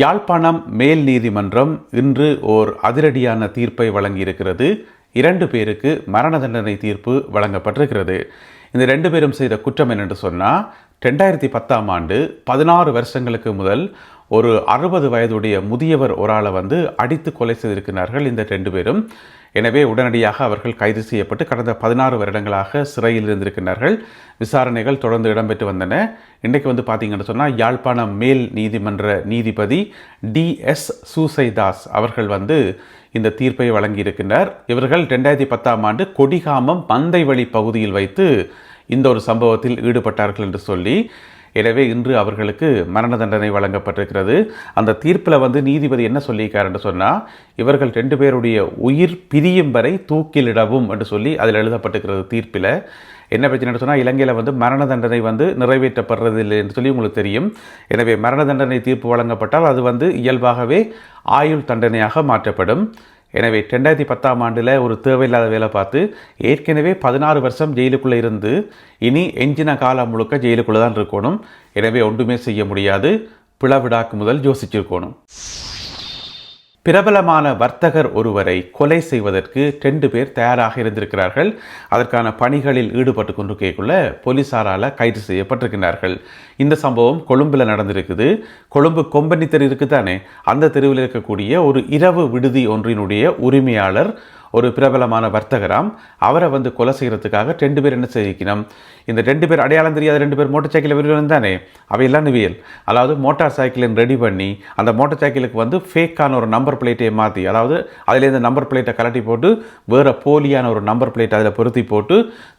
யாழ்ப்பாணம் மேல் நீதிமன்றம் இன்று ஓர் அதிரடியான தீர்ப்பை வழங்கியிருக்கிறது. 2 பேருக்கு மரண தண்டனை தீர்ப்பு வழங்கப்பட்டிருக்கிறது. இந்த 2 பேரும் செய்த குற்றம் என்னென்று சொன்னால், 2010ஆம் ஆண்டு 16 வருஷங்களுக்கு முதல் ஒரு 60 வயதுடைய முதியவர் ஒரு ஆளை அடித்து கொலை செய்திருக்கிறார்கள் இந்த 2 பேரும். எனவே உடனடியாக அவர்கள் கைது செய்யப்பட்டு கடந்த 16 வருடங்களாக சிறையில் இருந்திருக்கிறார்கள். விசாரணைகள் தொடர்ந்து இடம்பெற்று வந்தன. இன்றைக்கு பார்த்தீங்கன்னு சொன்னால், யாழ்ப்பாணம் மேல் நீதிமன்ற நீதிபதி DS சூசைதாஸ் அவர்கள் இந்த தீர்ப்பை வழங்கியிருக்கின்றார். இவர்கள் 2010ஆம் ஆண்டு கொடிகாமம் மந்தைவழி பகுதியில் வைத்து இந்த ஒரு சம்பவத்தில் ஈடுபட்டார்கள் என்று சொல்லி, எனவே இன்று அவர்களுக்கு மரண தண்டனை வழங்கப்பட்டிருக்கிறது. அந்த தீர்ப்பில் நீதிபதி என்ன சொல்லியிருக்கார் என்று சொன்னால், இவர்கள் 2 பேருடைய உயிர் பிரியும் வரை தூக்கிலிடவும் என்று சொல்லி அதில் எழுதப்பட்டிருக்கிறது. தீர்ப்பில் என்ன பிரச்சனை சொன்னால், இலங்கையில் மரண தண்டனை நிறைவேற்றப்படுறதில்லை என்று சொல்லி உங்களுக்கு தெரியும். எனவே மரண தண்டனை தீர்ப்பு வழங்கப்பட்டால் அது இயல்பாகவே ஆயுள் தண்டனையாக மாற்றப்படும். எனவே 2010ஆம் ஆண்டில் ஒரு தேவையில்லாத வேலை பார்த்து ஏற்கனவே 16 வருஷம் ஜெயிலுக்குள்ளே இருந்து இனி எஞ்சின காலம் முழுக்க ஜெயிலுக்குள்ளே தான் இருக்கணும். எனவே ஒன்றுமே செய்ய முடியாது. பிளவிடாக்கு முதல் யோசிச்சிருக்கணும். பிரபலமான வர்த்தகர் ஒருவரை கொலை செய்வதற்கு 2 பேர் தயாராக இருந்திருக்கிறார்கள். அதற்கான பணிகளில் ஈடுபட்டு கொண்டிருக்கக்குள்ள போலீசாரால் கைது செய்யப்பட்டிருக்கிறார்கள். இந்த சம்பவம் கொழும்பில் நடந்திருக்குது. கொழும்பு கொம்பனி தெரு இருக்குதானே, அந்த தெருவில் இருக்கக்கூடிய ஒரு இரவு விடுதி ஒன்றினுடைய உரிமையாளர் ஒரு பிரபலமான வர்த்தகராம். அவரை கொலை செய்கிறதுக்காக 2 பேர் என்ன செய்யணும், இந்த 2 பேர் அடையாளம் தெரியாத 2 பேர் மோட்டார் சைக்கிள் விரும்பும் தானே, அவையெல்லாம் நிவியல். அதாவது மோட்டார் சைக்கிளின் ரெடி பண்ணி அந்த மோட்டார் சைக்கிளுக்கு ஃபேக்கான ஒரு நம்பர் பிளேட்டை மாற்றி, அதாவது அதிலேருந்து நம்பர் பிளேட்டை கலட்டி போட்டு வேறு போலியான ஒரு நம்பர் பிளேட் அதில் பொருத்தி போட்டு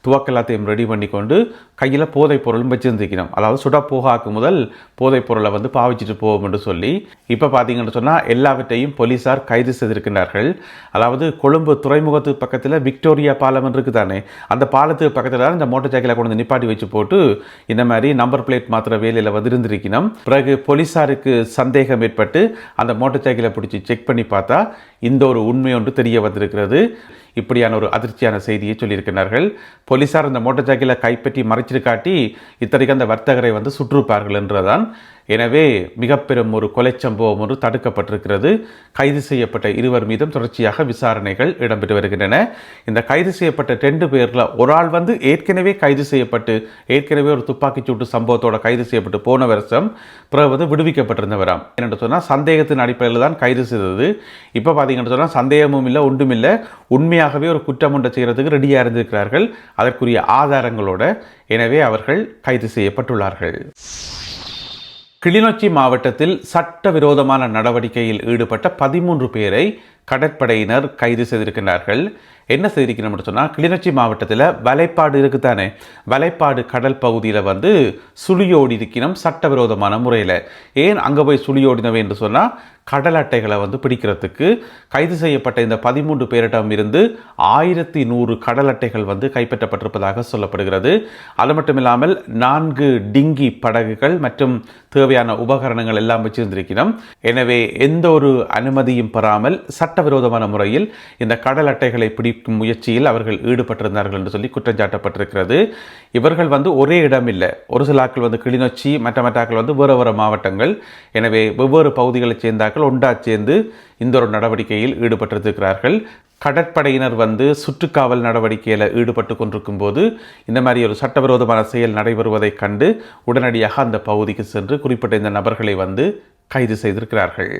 துவக்க எல்லாத்தையும் ரெடி பண்ணி கொண்டு கையில் போதைப் பொருளும் வச்சுருந்துக்கணும். அதாவது சுட போகாக்கு முதல் போதைப் பொருளை பாவிச்சிட்டு போவோம் என்று சொல்லி, இப்போ பார்த்தீங்கன்னு சொன்னால் எல்லாவற்றையும் போலீஸார் கைது செய்திருக்கிறார்கள். அதாவது கொழும்பு துறைமுகத்துக்கு பக்கத்தில் விக்டோரியா பாலம் இருக்குதானே, அந்த பாலத்துக்கு பக்கத்தில் தான் இந்த மோட்டார் சைக்கிளை கொண்டு நிப்பாட்டி வச்சு போட்டு இந்த மாதிரி நம்பர் பிளேட் மாத்திர வேலையில் இருந்திருக்கணும். பிறகு போலீஸாருக்கு சந்தேகம் ஏற்பட்டு அந்த மோட்டார் சைக்கிளை பிடிச்சி செக் பண்ணி பார்த்தா இந்த ஒரு உண்மை ஒன்று தெரிய வந்திருக்கிறது. இப்படியான ஒரு அதிர்ச்சியான செய்தியை சொல்லியிருக்கிறார்கள். போலீஸார் அந்த மோட்டார் சைக்கிளை கைப்பற்றி மறைச்சிட்டு காட்டி இத்தனைக்கு அந்த வர்த்தகரை சுற்றுப்பார்கள் என்றுதான். எனவே மிக பெரும் ஒரு கொலை சம்பவம் ஒன்று தடுக்கப்பட்டிருக்கிறது. கைது செய்யப்பட்ட 2 மீதும் தொடர்ச்சியாக விசாரணைகள் இடம்பெற்று வருகின்றன. இந்த கைது செய்யப்பட்ட 2 பேரில் ஒரு ஆள் ஏற்கனவே கைது செய்யப்பட்டு ஏற்கனவே ஒரு துப்பாக்கிச் சூட்டு சம்பவத்தோட கைது செய்யப்பட்டு போன வருஷம் பிறகு விடுவிக்கப்பட்டிருந்தவராம். என்னென்று சொன்னால், சந்தேகத்தின் அடிப்படையில் தான் கைது செய்தது. இப்போ பார்த்தீங்கன்னு சொன்னால் சந்தேகமும் இல்லை, ஒன்றும் இல்லை, உண்மையாகவே ஒரு குற்றம் ஒன்றை செய்கிறதுக்கு ரெடியாக இருந்திருக்கிறார்கள் அதற்குரிய ஆதாரங்களோட. எனவே அவர்கள் கைது செய்யப்பட்டுள்ளார்கள். கிளிநொச்சி மாவட்டத்தில் சட்டவிரோதமான நடவடிக்கையில் ஈடுபட்ட 13 பேரை கடற்படையினர் கைது செய்திருக்கிறார்கள். என்ன செய்திருக்கணும் என்று சொன்னால், கிளிநொச்சி மாவட்டத்தில் வலைப்பாடு இருக்குதானே, வலைப்பாடு கடல் பகுதியில் சுழியோடி இருக்கணும் சட்டவிரோதமான முறையில். ஏன் அங்கே போய் சுழியோடினவை என்று சொன்னால், கடல் அட்டைகளை பிடிக்கிறதுக்கு கைது செய்யப்பட்ட இந்த 13 பேரிடம் இருந்து 1100 கடல் அட்டைகள் கைப்பற்றப்பட்டிருப்பதாக சொல்லப்படுகிறது. அது மட்டும் இல்லாமல் 4 டிங்கி படகுகள் மற்றும் தேவையான உபகரணங்கள் எல்லாம் வச்சிருந்திருக்கிறோம். எனவே எந்த ஒரு அனுமதியும் பெறாமல் சட்டவிரோதமான முறையில் இந்த கடல் அட்டைகளை பிடிக்கும் முயற்சியில் அவர்கள் ஈடுபட்டிருந்தார்கள் என்று சொல்லி குற்றம் சாட்டப்பட்டிருக்கிறது. இவர்கள் ஒரே இடம் இல்லை, ஒரு சில ஆட்கள் கிளிநொச்சி, மற்ற வேறு மாவட்டங்கள். எனவே வெவ்வேறு பகுதிகளைச் சேர்ந்தார்கள் ஒன்றா சேர்ந்து இந்த ஒரு நடவடிக்கையில் ஈடுபட்டிருக்கிறார்கள். கடற்படையினர் சுற்றுக்காவல் நடவடிக்கையில் ஈடுபட்டு கொண்டிருக்கும் போது இந்த மாதிரி ஒரு சட்டவிரோதமான செயல் நடைபெறுவதை கண்டு உடனடியாக அந்த பகுதிக்கு சென்று குறிப்பிட்ட இந்த நபர்களை கைது செய்திருக்கிறார்கள்.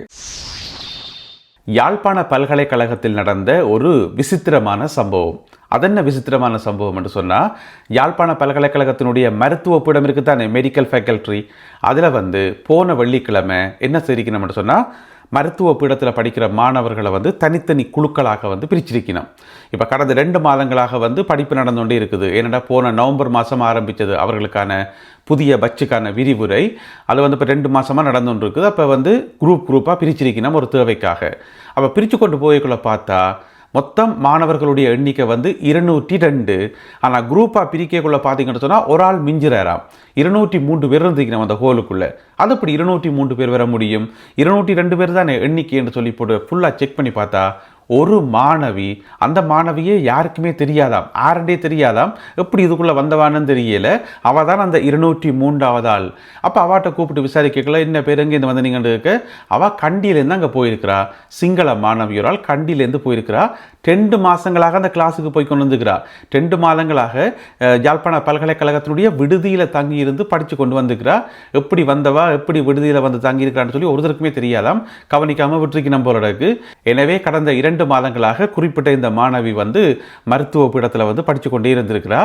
யாழ்ப்பாண பல்கலைக்கழகத்தில் நடந்த ஒரு விசித்திரமான சம்பவம். அதென்ன விசித்திரமான சம்பவம் என்று சொன்னால், யாழ்ப்பாண பல்கலைக்கழகத்தினுடைய மருத்துவ பீடம் இருக்குதானே, மெடிக்கல் ஃபேக்கல்ட்ரி, அதில் போன வெள்ளிக்கிழமை என்ன செய்திருக்கணும் என்று சொன்னால், மருத்துவ பீடத்தில் படிக்கிற மாணவர்களை தனித்தனி குழுக்களாக பிரிச்சிருக்கணும். இப்போ கடந்த 2 மாதங்களாக படிப்பு நடந்து கொண்டே இருக்குது. ஏன்னா போன நவம்பர் மாதம் ஆரம்பித்தது அவர்களுக்கான புதிய பட்சுக்கான விரிவுரை. அது இப்போ 2 மாதமாக நடந்து கொண்டு இருக்குது. அப்போ குரூப்பாக பிரிச்சிருக்கணும் ஒரு தேவைக்காக. அப்போ பிரித்து கொண்டு போய்க்குள்ள பார்த்தா மொத்தம் மாணவர்களுடைய எண்ணிக்கை 202. ஆனால் குரூப்பாக பிரிக்கக்குள்ளே பார்த்தீங்கன்னு சொன்னால் ஒரு ஆள் மிஞ்சிறாராம். 203 பேர் இருந்துக்கணும் அந்த ஹோலுக்குள்ளே. அது அப்படி 203 பேர் வர முடியும்? 202 பேர் தானே எண்ணிக்கை என்று சொல்லி போட்டு ஃபுல்லாக செக் பண்ணி பார்த்தா ஒரு மாணவி, அந்த மாணவியே யாருக்குமே தெரியாதாம், ஆரண்டே தெரியாதாம், எப்படி இதுக்குள்ளே வந்தவான்னு தெரியல. அவள் தான் அந்த 203வது ஆள். அப்போ அவாட்ட கூப்பிட்டு விசாரிக்கல, என்ன பேர் எங்கே இந்த வந்து நீங்கள் இருக்க, அவள் கண்டியிலேருந்து அங்கே போயிருக்கிறா. சிங்கள மாணவியோரால் கண்டியிலேருந்து போயிருக்கிறா. 2 மாதங்களாக அந்த கிளாஸுக்கு போய் கொண்டு வந்துக்கிறா. 2 மாதங்களாக யாழ்ப்பாண பல்கலைக்கழகத்தினுடைய விடுதியில் தங்கியிருந்து படித்து கொண்டு வந்துக்கிறா. எப்படி வந்தவா, எப்படி விடுதியில் வந்து தங்கியிருக்கிறான்னு சொல்லி ஒருத்தருக்குமே தெரியாதாம். கவனிக்காமல் விட்டுருக்கணும் போல இருக்கு. எனவே கடந்த 2 மாதங்களாக குறிப்பிட்ட இந்த மாணவி வந்து மருத்துவ பீடத்தில் வந்து படித்து கொண்டே இருந்திருக்கிறா.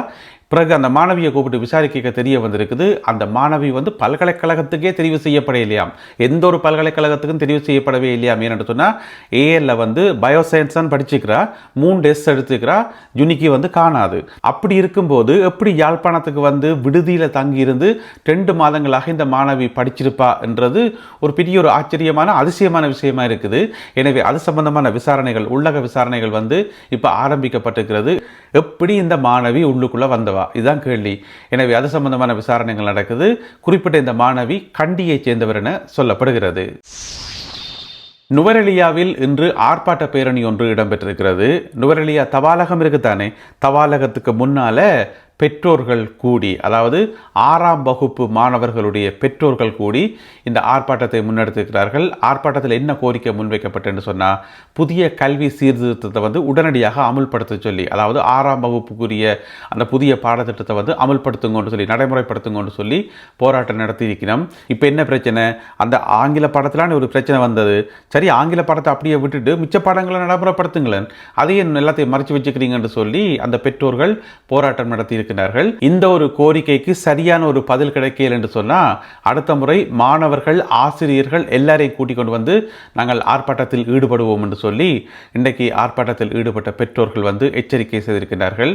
பிறகு அந்த மாணவியை கூப்பிட்டு விசாரிக்க தெரிய வந்திருக்குது, அந்த மாணவி வந்து பல்கலைக்கழகத்துக்கே தெரிவு செய்யப்பட இல்லையாம். எந்த ஒரு பல்கலைக்கழகத்துக்கும் தெரிவு செய்யப்படவே இல்லையாம். ஏன்னு சொன்னால் ஏஎல்ல வந்து பயோசயின்ஸ் தான் படிச்சுக்கிறா, 3 டெஸ்ட் எடுத்துக்கிறா, யுனிக்கு வந்து காணாது. அப்படி இருக்கும்போது எப்படி யாழ்ப்பாணத்துக்கு வந்து விடுதியில் தங்கியிருந்து 2 மாதங்களாக இந்த மாணவி படிச்சிருப்பா என்றது ஒரு பெரிய ஒரு ஆச்சரியமான அதிசயமான விஷயமா இருக்குது. எனவே அது சம்பந்தமான விசாரணைகள், உள்ளக விசாரணைகள் வந்து இப்போ ஆரம்பிக்கப்பட்டிருக்கிறது. எப்படி இந்த மாணவி உள்ளுக்குள்ள வந்தவா, இதுதான் கேள்வி. எனவே அது சம்பந்தமான விசாரணைகள் நடக்குது. குறிப்பிட்ட இந்த மாணவி கண்டியை சேர்ந்தவர் என சொல்லப்படுகிறது. நுவரெலியாவில் இன்று ஆர்ப்பாட்ட பேரணி ஒன்று இடம்பெற்றிருக்கிறது. நுவரெலியா தபாலகம் இருக்குத்தானே, தபாலகத்துக்கு முன்னால பெற்றோர்கள் கூடி, அதாவது 6ஆம் வகுப்பு மாணவர்களுடைய பெற்றோர்கள் கூடி இந்த ஆர்ப்பாட்டத்தை முன்னெடுத்திருக்கிறார்கள். ஆர்ப்பாட்டத்தில் என்ன கோரிக்கை முன்வைக்கப்பட்டதுன்னு சொன்னால், புதிய கல்வி சீர்திருத்தத்தை வந்து உடனடியாக அமுல்படுத்த சொல்லி, அதாவது 6ஆம் வகுப்புக்குரிய அந்த புதிய பாடத்திட்டத்தை வந்து அமுல்படுத்துங்கன்னு சொல்லி, நடைமுறைப்படுத்துங்கன்னு சொல்லி போராட்டம் நடத்தியிருக்கிறோம். இப்போ என்ன பிரச்சனை, அந்த ஆங்கில பாடத்திலான ஒரு பிரச்சனை வந்தது. சரி, ஆங்கில பாடத்தை அப்படியே விட்டுட்டு மிச்ச பாடங்களை நடைமுறைப்படுத்துங்களேன், அதையும் எல்லாத்தையும் மறைச்சு வச்சுக்கிறீங்கன்னு சொல்லி அந்த பெற்றோர்கள் போராட்டம் நடத்தி இருக்கிறார்கள். இந்த ஒரு கோரிக்கைக்கு சரியான ஒரு பதில் கிடைக்கல என்று சொன்னால், அடுத்த முறை மாணவர்கள், ஆசிரியர்கள் எல்லாரையும் கூட்டிக் கொண்டு வந்து நாங்கள் ஆர்ப்பாட்டத்தில் ஈடுபடுவோம் என்று சொல்லி இன்றைக்கு ஆர்ப்பாட்டத்தில் ஈடுபட்ட பெற்றோர்கள் வந்து எச்சரிக்கை செய்திருக்கிறார்கள்.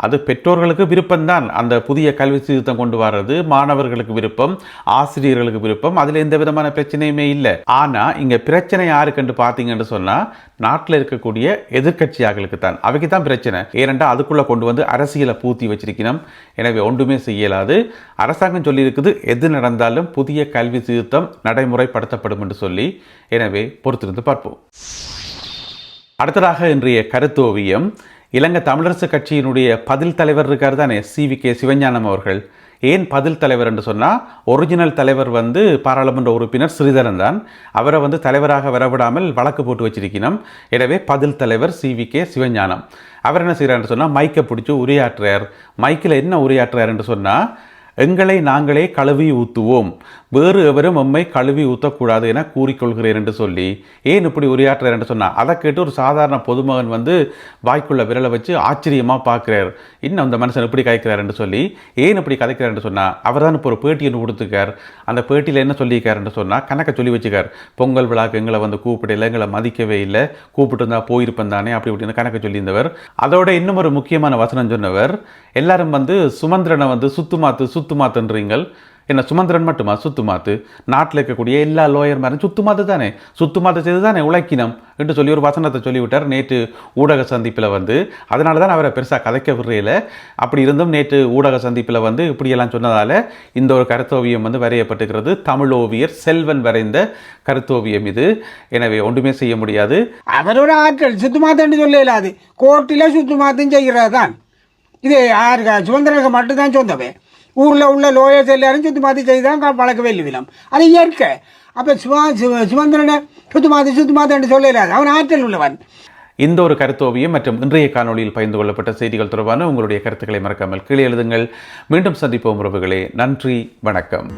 அது பெற்றோர்களுக்கு விருப்பம்தான், அந்த புதிய கல்வி சீர்திருத்தம் கொண்டு வர்றது மாணவர்களுக்கு விருப்பம், ஆசிரியர்களுக்கு விருப்பம், அதில் எந்த விதமான பிரச்சனையுமே இல்லை. ஆனால் இங்கே பிரச்சனை யாருக்குன்னு பார்த்தீங்கன்னு சொன்னால், நாட்டில் இருக்கக்கூடிய எதிர்கட்சியாளர்களுக்கு தான், அவைக்கு தான் பிரச்சனை. ஏனென்றால் அதுக்குள்ளே கொண்டு வந்து அரசியலை பூத்தி வச்சிருக்கணும். எனவே ஒன்றுமே செய்யலாது. அரசாங்கம் சொல்லியிருக்குது, எது நடந்தாலும் புதிய கல்வி சீர்திருத்தம் நடைமுறைப்படுத்தப்படும் என்று சொல்லி. எனவே பொறுத்திருந்து பார்ப்போம். அடுத்ததாக இன்றைய கருத்தோவியம். இலங்கை தமிழரசு கட்சியினுடைய பதில் தலைவர் இருக்கார் தானே, CVK சிவஞானம் அவர்கள். ஏன் பதில் தலைவர் என்று சொன்னால், ஒரிஜினல் தலைவர் வந்து பாராளுமன்ற உறுப்பினர் ஸ்ரீதரன் தான். அவரை வந்து தலைவராக வரவிடாமல் வழக்கு போட்டு வச்சிருக்கணும். எனவே பதில் தலைவர் CVK சிவஞானம். அவர் என்ன செய்கிறார் சொன்னால், மைக்கை பிடிச்சி உரையாற்றுறார். மைக்கில் என்ன உரையாற்றுறார் என்று சொன்னால், எங்களை நாங்களே கழுவி ஊற்றுவோம், வேறு எவரும் எம்மை கழுவி ஊற்றக்கூடாது என கூறிக்கொள்கிறேன் என்று சொல்லி, ஏன் இப்படி உரையாற்றுறார் என்று சொன்னால், அதை கேட்டு ஒரு சாதாரண பொதுமகன் வந்து வாய்க்குள்ள விரலை வச்சு ஆச்சரியமாக பார்க்குறார். இன்னும் அந்த மனுஷன் இப்படி கதைக்கிறார் என்று சொல்லி. ஏன் இப்படி கதைக்கிறார் என்று சொன்னால், அவர் தான் இப்போ ஒரு பேட்டி ஒன்று கொடுத்துருக்கார். அந்த பேட்டியில் என்ன சொல்லியிருக்கார் என்று சொன்னால், கணக்கை சொல்லி வச்சுக்கார். பொங்கல் விழாக்கு எங்களை வந்து கூப்பிடல, எங்களை மதிக்கவே இல்லை, கூப்பிட்டு இருந்தால் போயிருப்பேன் தானே, அப்படி இப்படின்னு கணக்கை சொல்லியிருந்தவர். அதோட இன்னும் ஒரு முக்கியமான வசனம் சொன்னவர், எல்லாரும் வந்து சுமந்திரனை வந்து சுத்துமாத்துன்றீங்கள். என்ன சுமந்திரன் மட்டுமா சுத்துமாத்து? நாட்டில் இருக்கக்கூடிய எல்லா லோயர் மாதிரி சுத்துமாத்து தானே, சுத்துமாத்து செய்து தானே உழைக்கினம் என்று சொல்லி ஒரு வசனத்தை சொல்லிவிட்டார் நேற்று ஊடக சந்திப்பில் வந்து. அதனால தான் அவரை பெருசாக கதைக்க விடுறையில். அப்படி இருந்தும் நேற்று ஊடக சந்திப்பில் வந்து இப்படியெல்லாம் சொன்னதால் இந்த ஒரு கருத்தோவியம் வந்து வரையப்பட்டுகிறது. தமிழ் ஓவியர் செல்வன் வரைந்த கருத்தோவியம் இது. எனவே ஒன்றுமே செய்ய முடியாது. அவரோட ஆட்கள் சுத்துமாத்துன்னு சொல்ல இல்லாது, கோர்ட்டில் சுத்துமாத்துன்னு செய்கிறது தான். இது யாருக்கா சுதந்திரனுக்கு மட்டும்தான் சொந்தவே. ஊரில் உள்ள லோயர்ஸ் எல்லாரும் சுத்துமாத்தி செய்து தான் வழக்கவே இல்லை. அது இயற்கை. அப்போ சுதந்திரனை சுத்துமாத்துன்னு சொல்ல இல்லாது, அவன் ஆற்றல் உள்ளவன். இந்த ஒரு கருத்தோவியம் மற்றும் இன்றைய காணொலியில் பகிர்ந்து கொள்ளப்பட்ட செய்திகள் தொடர்பான உங்களுடைய கருத்துக்களை மறக்காமல் கீழே எழுதுங்கள். மீண்டும் சந்திப்போம் உறவுகளே. நன்றி, வணக்கம்.